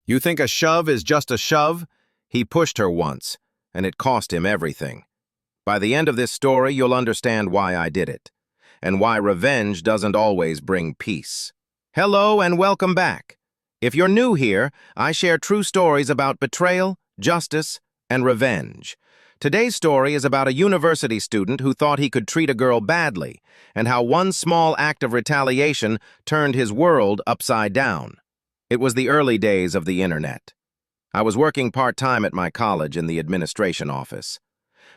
You think a shove is just a shove? He pushed her once, and it cost him everything. By the end of this story, you'll understand why I did it, and why revenge doesn't always bring peace. Hello and welcome back. If you're new here, I share true stories about betrayal, justice, and revenge. Today's story is about a university student who thought he could treat a girl badly, and how one small act of retaliation turned his world upside down. It was the early days of the internet. I was working part-time at my college in the administration office.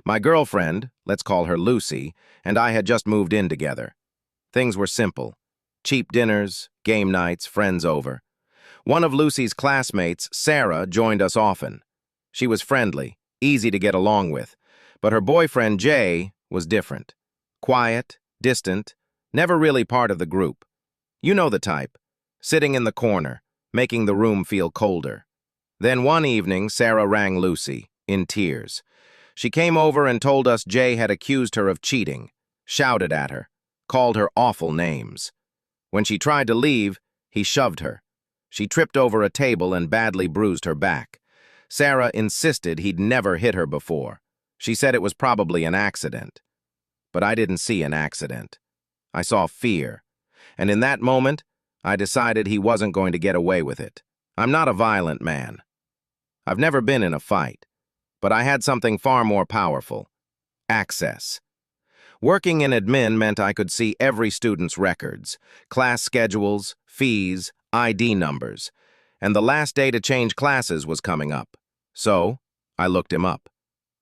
My girlfriend, let's call her Lucy, and I had just moved in together. Things were simple. Cheap dinners, game nights, friends over. One of Lucy's classmates, Sarah, joined us often. She was friendly, easy to get along with, but her boyfriend, Jay, was different. Quiet, distant, never really part of the group. You know the type, sitting in the corner, making the room feel colder. Then one evening, Sarah rang Lucy, in tears. She came over and told us Jay had accused her of cheating, shouted at her, called her awful names. When she tried to leave, he shoved her. She tripped over a table and badly bruised her back. Sarah insisted he'd never hit her before. She said it was probably an accident. But I didn't see an accident. I saw fear. And in that moment, I decided he wasn't going to get away with it. I'm not a violent man. I've never been in a fight. But I had something far more powerful. Access. Working in admin meant I could see every student's records, class schedules, fees, ID numbers. And the last day to change classes was coming up. So, I looked him up.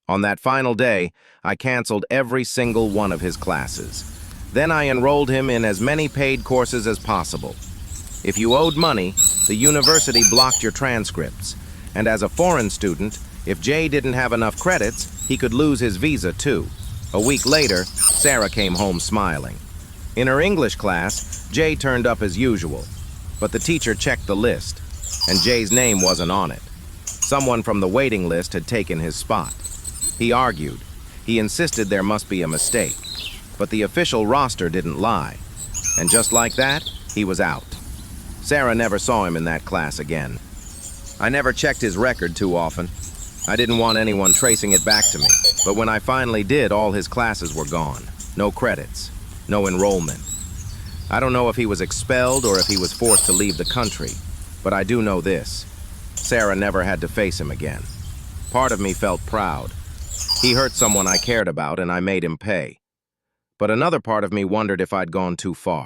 On that final day, I canceled every single one of his classes. Then I enrolled him in as many paid courses as possible. If you owed money, the university blocked your transcripts. And as a foreign student, if Jay didn't have enough credits, he could lose his visa too. A week later, Sarah came home smiling. In her English class, Jay turned up as usual. But the teacher checked the list, and Jay's name wasn't on it. Someone from the waiting list had taken his spot. He argued. He insisted there must be a mistake. But the official roster didn't lie. And just like that, he was out. Sarah never saw him in that class again. I never checked his record too often. I didn't want anyone tracing it back to me. But when I finally did, all his classes were gone. No credits. No enrollment. I don't know if he was expelled or if he was forced to leave the country. But I do know this. Sarah never had to face him again. Part of me felt proud. He hurt someone I cared about and I made him pay. But another part of me wondered if I'd gone too far.